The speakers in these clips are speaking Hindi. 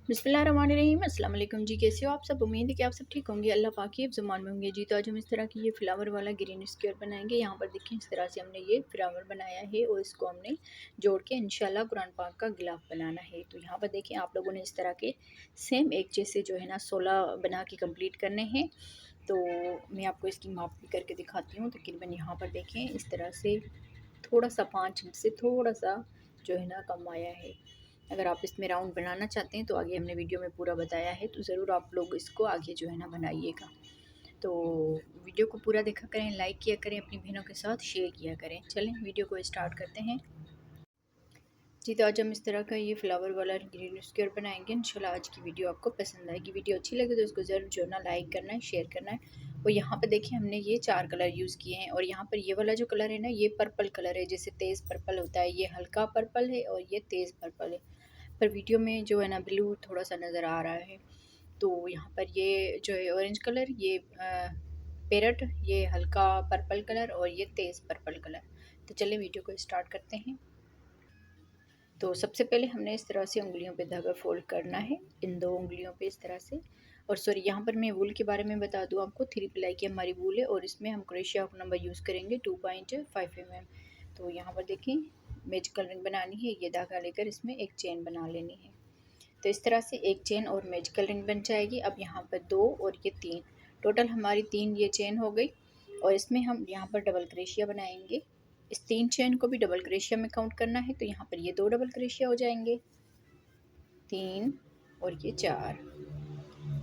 बिस्मिल्लाहिर्रहमानिर्रहीम। अस्सलाम वालेकुम जी, कैसे हो आप सब। उम्मीद है कि आप सब ठीक होंगे, अल्लाह पाक की ज़ुबान में होंगे जी। तो आज हम इस तरह की ये फ्लावर वाला ग्रीन स्क्वायर बनाएंगे। यहाँ पर देखिए इस तरह से हमने ये फ्लावर बनाया है और इसको हमने जोड़ के इंशाल्लाह कुरान पाक का गिलाफ बनाना है। तो यहाँ पर देखिए आप लोगों ने इस तरह के सेम एक जैसे जो है ना 16 बना के कम्प्लीट करने हैं। तो मैं आपको इसकी माप भी करके दिखाती हूँ। तकरीबन यहाँ पर देखें इस तरह से थोड़ा सा 5 इंच से थोड़ा सा जो है ना कम आया है। अगर आप इसमें राउंड बनाना चाहते हैं तो आगे हमने वीडियो में पूरा बताया है, तो ज़रूर आप लोग इसको आगे जो है ना बनाइएगा। तो वीडियो को पूरा देखा करें, लाइक किया करें, अपनी बहनों के साथ शेयर किया करें। चलें वीडियो को स्टार्ट करते हैं जी। तो आज हम इस तरह का ये फ्लावर वाला ग्रीन स्क्वायर बनाएंगे। इंशाल्लाह आज की वीडियो आपको पसंद आएगी। वीडियो अच्छी लगे तो उसको ज़रूर जो है ना लाइक करना है, शेयर करना है। और यहाँ पर देखिए हमने ये 4 कलर यूज़ किए हैं और यहाँ पर ये वाला जो कलर है ना ये पर्पल कलर है, जैसे तेज़ पर्पल होता है, ये हल्का पर्पल है और ये तेज़ पर्पल है। पर वीडियो में जो है ना ब्लू थोड़ा सा नज़र आ रहा है। तो यहाँ पर ये जो है ऑरेंज कलर, ये पैरट, ये हल्का पर्पल कलर और ये तेज़ पर्पल कलर। तो चलिए वीडियो को स्टार्ट करते हैं। तो सबसे पहले हमने इस तरह से उंगलियों पे धागा फोल्ड करना है, इन 2 उंगलियों पे इस तरह से। और सॉरी यहाँ पर मैं वूल के बारे में बता दूँ आपको, 3 प्लाई की हमारी वूल है और इसमें हम क्रोशिया नंबर यूज़ करेंगे 2.5 mm। तो यहाँ पर देखें मैजिकल रिंग बनानी है, ये धागा लेकर इसमें एक चेन बना लेनी है। तो इस तरह से एक चेन और मैजिकल रिंग बन जाएगी। अब यहाँ पर 2 और ये 3, टोटल हमारी 3 ये चेन हो गई। और इसमें हम यहाँ पर डबल क्रोशिया बनाएंगे। इस 3 चेन को भी डबल क्रोशिया में काउंट करना है। तो यहाँ पर ये 2 डबल क्रोशिया हो जाएंगे, 3 और ये 4।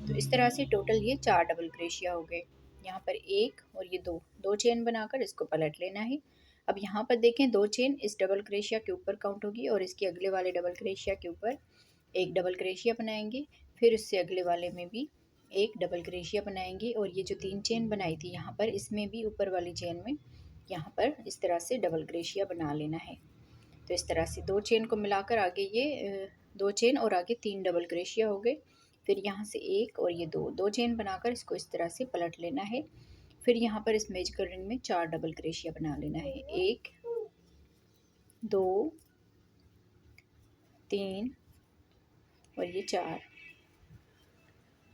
तो इस तरह से टोटल ये 4 डबल क्रोशिया हो गए। यहाँ पर 1 और ये 2, 2 चेन बनाकर इसको पलट लेना है। अब यहाँ पर देखें 2 चेन इस डबल क्रोशिया के ऊपर काउंट होगी और इसके अगले वाले डबल क्रोशिया के ऊपर एक डबल क्रोशिया बनाएंगे। फिर उससे अगले वाले में भी एक डबल क्रोशिया बनाएंगे और ये जो 3 चेन बनाई थी यहाँ पर, इसमें भी ऊपर वाली चेन में यहाँ पर इस तरह से डबल क्रोशिया बना लेना है। तो इस तरह से 2 चेन को मिलाकर आगे ये 2 चेन और आगे 3 डबल क्रोशिया हो गए। फिर यहाँ से 1 और ये 2, 2 चेन बनाकर इसको इस तरह से पलट लेना है। फिर यहाँ पर इस मैजिकल रिंग में 4 डबल क्रोशिया बना लेना है, 1 2 3 और ये 4।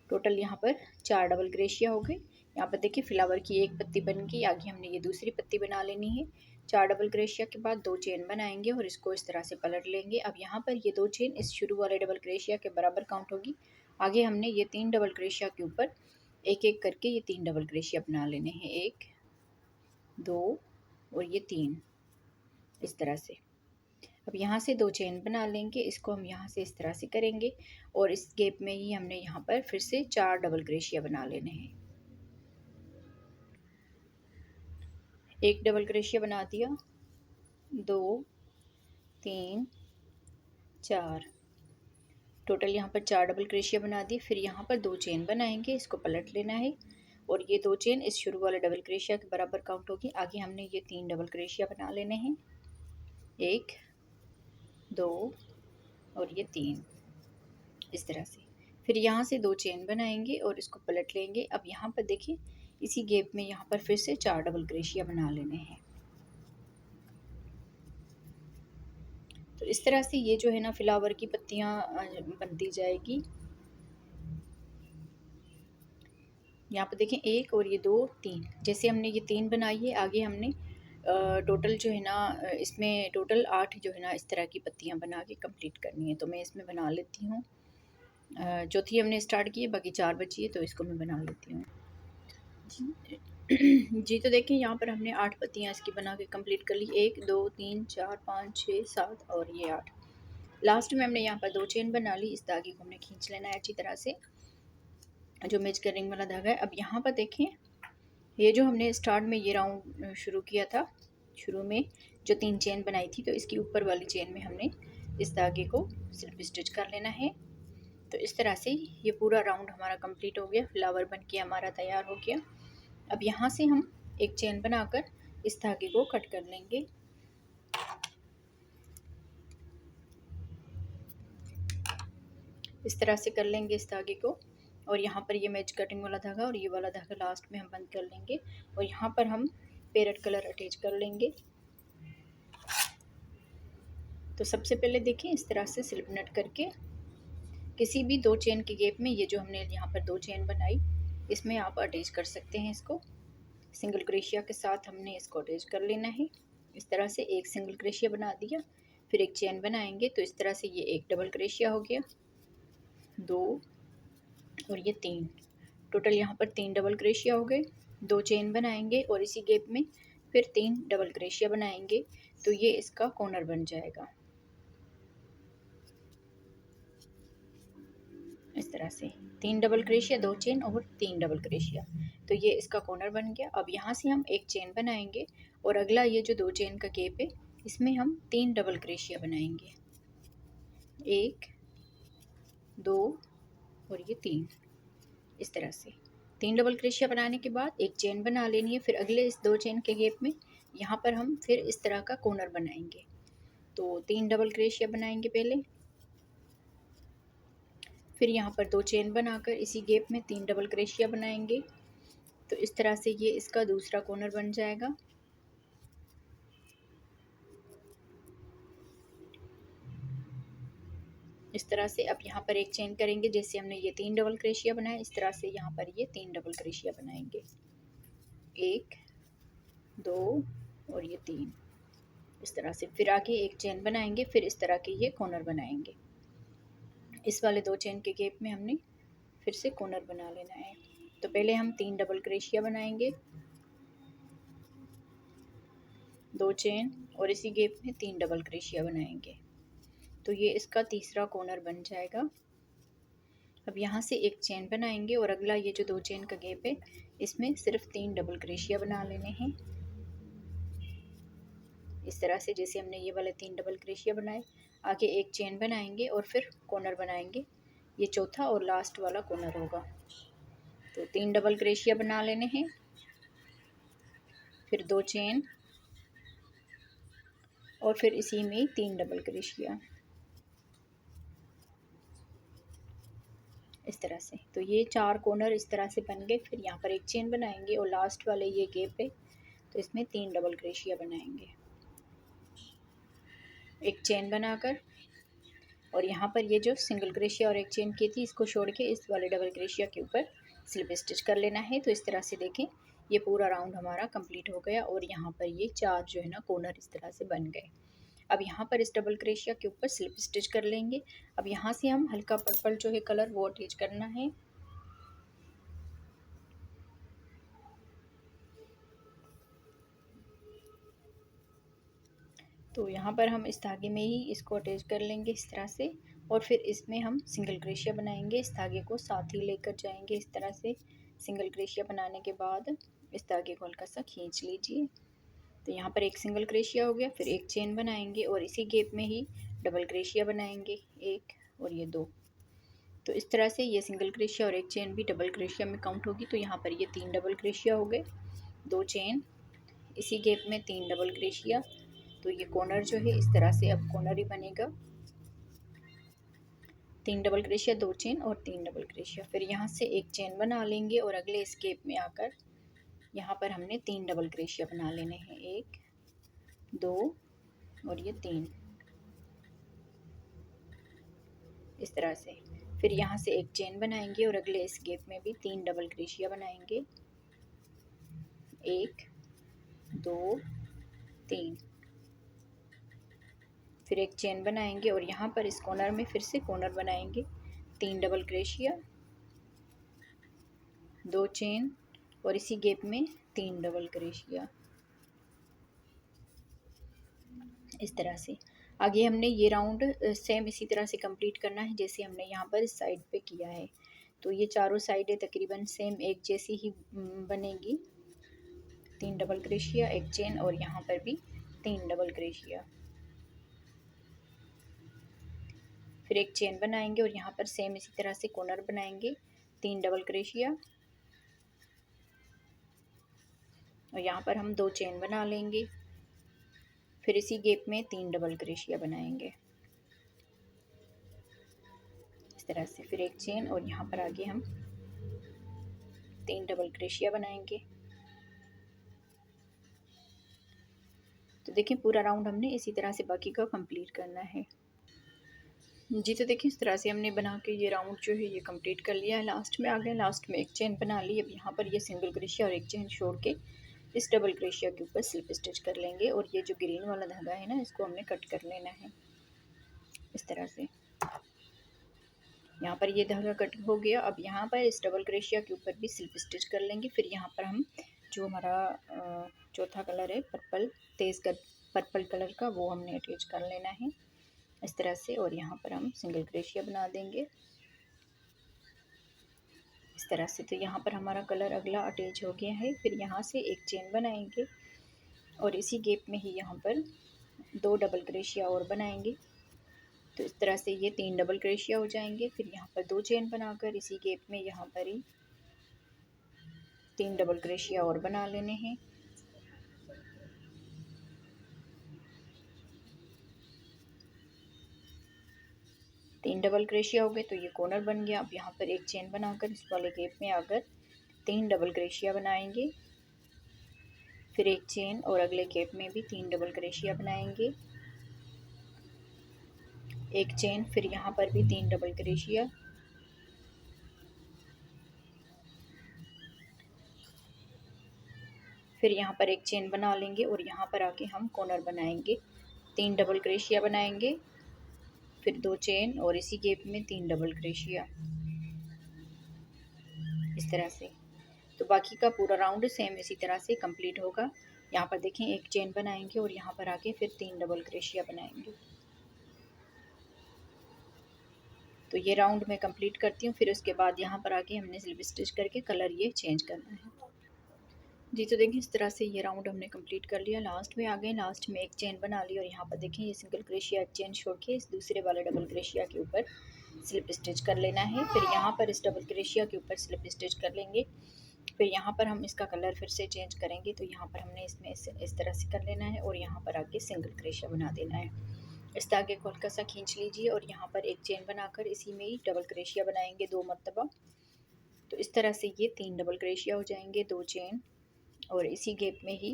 टोटल यहाँ पर 4 डबल क्रोशिया हो गए। यहाँ पर देखिए फ्लावर की एक पत्ती बन गई, आगे हमने ये दूसरी पत्ती बना लेनी है। 4 डबल क्रोशिया के बाद 2 चेन बनाएंगे और इसको इस तरह से पलट लेंगे। अब यहाँ पर ये 2 चेन इस शुरू वाले डबल क्रोशिया के बराबर काउंट होगी। आगे हमने ये 3 डबल क्रोशिया के ऊपर एक एक करके ये 3 डबल क्रोशिया बना लेने हैं, 1 2 और ये 3 इस तरह से। अब यहाँ से 2 चेन बना लेंगे, इसको हम यहाँ से इस तरह से करेंगे और इस गैप में ही हमने यहाँ पर फिर से 4 डबल क्रोशिया बना लेने हैं। एक डबल क्रोशिया बना दिया, 2 3 4, टोटल यहाँ पर 4 डबल क्रोशिया बना दिए। फिर यहाँ पर 2 चेन बनाएंगे, इसको पलट लेना है और ये 2 चेन इस शुरू वाले डबल क्रोशिया के बराबर काउंट होगी। आगे हमने ये 3 डबल क्रोशिया बना लेने हैं, 1 2 और ये 3 इस तरह से। फिर यहाँ से 2 चेन बनाएंगे और इसको पलट लेंगे। अब यहाँ पर देखिए इसी गैप में यहाँ पर फिर से 4 डबल क्रोशिया बना लेने हैं। तो इस तरह से ये जो है ना फ्लावर की पत्तियाँ बनती जाएगी। यहाँ पर देखें 1 और ये 2 3, जैसे हमने ये 3 बनाई है, आगे हमने टोटल जो है ना इसमें टोटल 8 जो है ना इस तरह की पत्तियाँ बना के कंप्लीट करनी है। तो मैं इसमें बना लेती हूँ। चौथी हमने स्टार्ट की है, बाकी 4 बची है, तो इसको मैं बना लेती हूँ जी। तो देखिए यहाँ पर हमने 8 पत्तियाँ इसकी बना के कंप्लीट कर ली, 1 2 3 4 5 6 7 और ये 8। लास्ट में हमने यहाँ पर 2 चेन बना ली। इस धागे को हमने खींच लेना है अच्छी तरह से, जो मैजिकल रिंग वाला धागा है। अब यहाँ पर देखें ये जो हमने स्टार्ट में ये राउंड शुरू किया था, शुरू में जो 3 चेन बनाई थी, तो इसकी ऊपर वाली चेन में हमने इस धागे को सिर्फ स्टिच कर लेना है। तो इस तरह से ये पूरा राउंड हमारा कंप्लीट हो गया, फ्लावर बन के हमारा तैयार हो गया। अब यहाँ से हम एक चेन बनाकर इस धागे को कट कर लेंगे। इस तरह से कर लेंगे इस धागे को और यहाँ पर ये मैच कटिंग वाला धागा और ये वाला धागा लास्ट में हम बंद कर लेंगे और यहाँ पर हम पैरेट कलर अटैच कर लेंगे। तो सबसे पहले देखिए इस तरह से स्लिप नट करके किसी भी 2 चेन के गैप में ये जो हमने यहाँ पर 2 चेन बनाई, इसमें आप अटैच कर सकते हैं इसको। सिंगल क्रोशिया के साथ हमने इसको अटैच कर लेना है। इस तरह से एक सिंगल क्रोशिया बना दिया, फिर एक चेन बनाएंगे तो इस तरह से ये एक डबल क्रोशिया हो गया, 2 और ये 3, टोटल यहाँ पर 3 डबल क्रोशिया हो गए। 2 चेन बनाएंगे और इसी गैप में फिर 3 डबल क्रोशिया बनाएंगे तो ये इसका कॉर्नर बन जाएगा। इस तरह से 3 डबल क्रोशिया, 2 चेन और 3 डबल क्रोशिया, तो ये इसका कॉर्नर बन गया। अब यहाँ से हम एक चेन बनाएंगे और अगला ये जो 2 चेन का गैप है इसमें हम 3 डबल क्रोशिया बनाएंगे, 1 2 और ये 3। इस तरह से 3 डबल क्रोशिया बनाने के बाद एक चेन बना लेनी है। फिर अगले इस 2 चेन के गैप में यहाँ पर हम फिर इस तरह का कॉर्नर बनाएंगे। तो 3 डबल क्रोशिया बनाएंगे पहले, फिर यहाँ पर 2 चेन बनाकर इसी गैप में 3 डबल क्रोशिया बनाएंगे। तो इस तरह से ये इसका दूसरा कॉर्नर बन जाएगा। इस तरह से अब यहाँ पर एक चेन करेंगे, जैसे हमने ये 3 डबल क्रोशिया बनाया इस तरह से यहाँ पर ये 3 डबल क्रोशिया बनाएंगे, 1 2 और ये 3। इस तरह से फिर आगे एक चेन बनाएंगे, फिर इस तरह के ये कॉर्नर बनाएंगे। इस वाले 2 चेन के गैप में हमने फिर से कॉर्नर बना लेना है। तो पहले हम 3 डबल क्रोशिया बनाएंगे, 2 चेन और इसी गैप में 3 डबल क्रोशिया बनाएंगे तो ये इसका तीसरा कॉर्नर बन जाएगा। अब यहाँ से एक चेन बनाएंगे और अगला ये जो 2 चेन का गैप है इसमें सिर्फ 3 डबल क्रोशिया बना लेने हैं। इस तरह से जैसे हमने ये वाले 3 डबल क्रोशिया बनाए, आगे एक चेन बनाएंगे और फिर कॉर्नर बनाएंगे। ये चौथा और लास्ट वाला कॉर्नर होगा। तो 3 डबल क्रोशिया बना लेने हैं, फिर 2 चेन और फिर इसी में 3 डबल क्रोशिया, इस तरह से। तो ये 4 कॉर्नर इस तरह से बन गए। फिर यहाँ पर एक चेन बनाएंगे और लास्ट वाले ये गैप है तो इसमें 3 डबल क्रोशिया बनाएंगे, एक चेन बनाकर, और यहाँ पर ये जो सिंगल क्रोशिया और एक चेन की थी इसको छोड़ के इस वाले डबल क्रोशिया के ऊपर स्लिप स्टिच कर लेना है। तो इस तरह से देखें ये पूरा राउंड हमारा कंप्लीट हो गया और यहाँ पर ये 4 जो है ना कॉर्नर इस तरह से बन गए। अब यहाँ पर इस डबल क्रोशिया के ऊपर स्लिप स्टिच कर लेंगे। अब यहाँ से हम हल्का पर्पल जो है कलर वो अटैच करना है। तो यहाँ पर हम इस धागे में ही इसको अटैच कर लेंगे इस तरह से, और फिर इसमें हम सिंगल क्रोशिया बनाएंगे। इस धागे को साथ ही लेकर जाएंगे इस तरह से। सिंगल क्रोशिया बनाने के बाद इस धागे को हल्का सा खींच लीजिए। तो यहाँ पर एक सिंगल क्रोशिया हो गया, फिर एक चेन बनाएंगे और इसी गैप में ही डबल क्रोशिया बनाएंगे, 1 और ये 2। तो इस तरह से ये सिंगल क्रोशिया और एक चेन भी डबल क्रोशिया में काउंट होगी। तो यहाँ पर ये 3 डबल क्रोशिया हो गए, 2 चेन, इसी गैप में 3 डबल क्रोशिया। तो ये कॉर्नर जो है इस तरह से अब कॉर्नर ही बनेगा, 3 डबल क्रोशिया, 2 चेन और 3 डबल क्रोशिया। फिर यहाँ से एक चेन बना लेंगे और अगले इस गैप में आकर यहाँ पर हमने 3 डबल क्रोशिया बना लेने हैं, 1 2 और ये 3, इस तरह से। फिर यहाँ से एक चेन बनाएंगे और अगले इस गैप में भी 3 डबल क्रोशिया बनाएंगे, 1 2 3। फिर एक चेन बनाएंगे और यहाँ पर इस कॉर्नर में फिर से कॉर्नर बनाएंगे, 3 डबल क्रोशिया, 2 चेन और इसी गैप में 3 डबल क्रोशिया, इस तरह से। आगे हमने ये राउंड सेम इसी तरह से कंप्लीट करना है जैसे हमने यहाँ पर इस साइड पे किया है। तो ये चारों साइडें तकरीबन सेम एक जैसी ही बनेगी, 3 डबल क्रोशिया, एक चेन और यहाँ पर भी 3 डबल क्रोशिया। फिर एक चेन बनाएंगे और यहाँ पर सेम इसी तरह से कॉर्नर बनाएंगे, 3 डबल क्रोशिया और यहाँ पर हम 2 चेन बना लेंगे। फिर इसी गैप में 3 डबल क्रोशिया बनाएंगे इस तरह से। फिर एक चेन और यहाँ पर आगे हम 3 डबल क्रोशिया बनाएंगे। तो देखिए पूरा राउंड हमने इसी तरह से बाकी का कंप्लीट करना है। जी तो देखिए इस तरह से हमने बना के ये राउंड जो है ये कंप्लीट कर लिया है। लास्ट में आ गए, लास्ट में एक चेन बना ली। अब यहाँ पर ये सिंगल क्रोशिया और एक चेन छोड़ के इस डबल क्रोशिया के ऊपर स्लिप स्टिच कर लेंगे और ये जो ग्रीन वाला धागा है ना इसको हमने कट कर लेना है इस तरह से। यहाँ पर ये धागा कट हो गया। अब यहाँ पर इस डबल क्रोशिया के ऊपर भी स्लिप स्टिच कर लेंगे। फिर यहाँ पर हम जो हमारा चौथा कलर है पर्पल, पर्पल कलर का, वो हमने अटैच कर लेना है इस तरह से। और यहाँ पर हम सिंगल क्रोशिया बना देंगे इस तरह से। तो यहाँ पर हमारा कलर अगला अटैच हो गया है। फिर यहाँ से एक चेन बनाएंगे और इसी गैप में ही यहाँ पर 2 डबल क्रोशिया और बनाएंगे। तो इस तरह से ये 3 डबल क्रोशिया हो जाएंगे। फिर यहाँ पर 2 चेन बनाकर इसी गैप में यहाँ पर ही 3 डबल क्रोशिया और बना लेने हैं। तीन डबल क्रोशिया हो गए तो ये कॉर्नर बन गया। अब यहाँ पर एक चेन बनाकर इस वाले गैप में आकर 3 डबल क्रोशिया बनाएंगे। फिर एक चेन और अगले गैप में भी 3 डबल क्रोशिया बनाएंगे, एक चेन, फिर यहाँ पर भी 3 डबल क्रोशिया, फिर यहाँ पर एक चेन बना लेंगे और यहाँ पर आके हम कॉर्नर बनाएंगे। 3 डबल क्रोशिया बनाएंगे, फिर 2 चेन और इसी गैप में 3 डबल क्रोशिया इस तरह से। तो बाकी का पूरा राउंड सेम इसी तरह से कंप्लीट होगा। यहाँ पर देखें एक चेन बनाएंगे और यहाँ पर आके फिर 3 डबल क्रोशिया बनाएंगे। तो ये राउंड मैं कंप्लीट करती हूँ। फिर उसके बाद यहाँ पर आके हमने स्लिप स्टिच करके कलर ये चेंज करना है। जी तो देखिए इस तरह से ये राउंड हमने कंप्लीट कर लिया। लास्ट में आ गए, लास्ट में एक चेन बना ली और यहाँ पर देखिए ये सिंगल क्रोशिया एक चेन छोड़ के इस दूसरे वाले डबल क्रोशिया के ऊपर स्लिप स्टिच कर लेना है। फिर यहाँ पर इस डबल क्रोशिया के ऊपर स्लिप स्टिच कर लेंगे। फिर यहाँ पर हम इसका कलर फिर से चेंज करेंगे। तो यहाँ पर हमने इसमें इस तरह से कर लेना है और यहाँ पर आके सिंगल क्रोशिया बना देना है। इस धागे को हल्का सा खींच लीजिए और यहाँ पर एक चेन बनाकर इसी में ही डबल क्रोशिया बनाएंगे 2 मरतबा। तो इस तरह से ये 3 डबल क्रोशिया हो जाएंगे, 2 चेन और इसी गैप में ही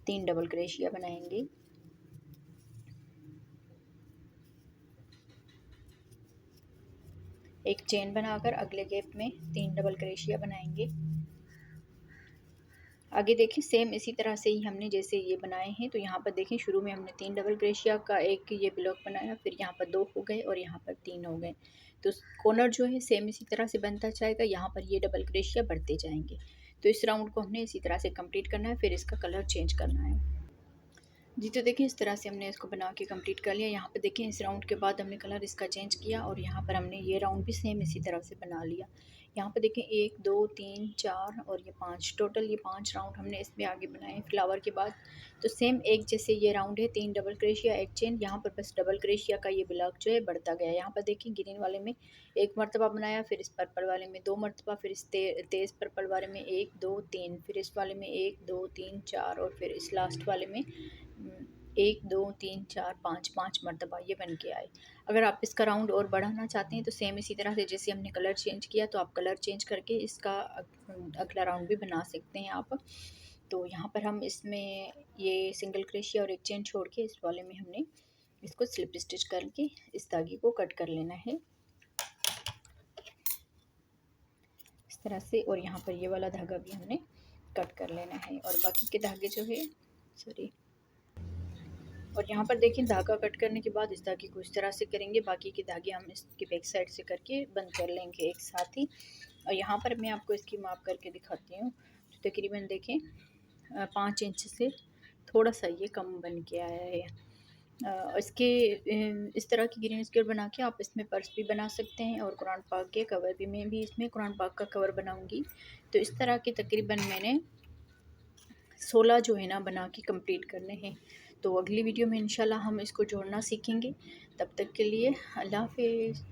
3 डबल क्रोशिया बनाएंगे। एक चेन बनाकर अगले गैप में 3 डबल क्रोशिया बनाएंगे। आगे देखें सेम इसी तरह से ही हमने जैसे ये बनाए हैं। तो यहाँ पर देखें शुरू में हमने 3 डबल क्रोशिया का एक ये ब्लॉक बनाया, फिर यहाँ पर 2 हो गए और यहाँ पर 3 हो गए। तो कॉर्नर जो है सेम इसी तरह से बनता जाएगा। यहाँ पर ये डबल क्रोशिया बढ़ते जाएंगे। तो इस राउंड को हमने इसी तरह से कंप्लीट करना है। फिर इसका कलर चेंज करना है। जी तो देखिए इस तरह से हमने इसको बना के कंप्लीट कर लिया। यहाँ पे देखें इस राउंड के बाद हमने कलर इसका चेंज किया और यहाँ पर हमने ये राउंड भी सेम इसी तरह से बना लिया। यहाँ पे देखें 1 2 3 4 और ये 5, टोटल ये 5 राउंड हमने इसमें आगे बनाए फ्लावर के बाद। तो सेम एक जैसे ये राउंड है, 3 डबल क्रोशिया एक चेन। यहाँ पर बस डबल क्रोशिया का ये ब्लॉक जो है बढ़ता गया। यहाँ पर देखिए ग्रीन वाले में 1 मरतबा बनाया, फिर इस पर्पल वाले में 2 मरतबा, फिर इस तेज़ पर्पल वाले में 1 2 3, फिर इस वाले में 1 2 3 4 और फिर इस लास्ट वाले में 1 2 3 4 5, 5 मरतबा ये बन के आए। अगर आप इसका राउंड और बढ़ाना चाहते हैं तो सेम इसी तरह से जैसे हमने कलर चेंज किया तो आप कलर चेंज करके इसका अगला राउंड भी बना सकते हैं आप। तो यहाँ पर हम इसमें ये सिंगल क्रोशिया और एक चेन छोड़ के इस वाले में हमने इसको स्लिप स्टिच करके इस धागे को कट कर लेना है इस तरह से। और यहाँ पर ये वाला धागा भी हमने कट कर लेना है और बाकी के धागे जो है सॉरी। और यहाँ पर देखिए धागा कट करने के बाद इस धागे को इस तरह से करेंगे। बाकी के धागे हम इसकी बैक साइड से करके बंद कर लेंगे एक साथ ही। और यहाँ पर मैं आपको इसकी माप करके दिखाती हूँ। तो तकरीबन देखें 5 इंच से थोड़ा सा ये कम बन के आया है। इसके इस तरह की ग्रीन स्क्वायर बना के आप इसमें पर्स भी बना सकते हैं और कुरान पाक के कवर भी, मैं भी इसमें कुरान पाक का कवर बनाऊँगी। तो इस तरह के तकरीबन मैंने 16 जो है ना बना के कंप्लीट करने हैं। तो अगली वीडियो में इंशाल्लाह हम इसको जोड़ना सीखेंगे। तब तक के लिए अल्लाह हाफ़िज़।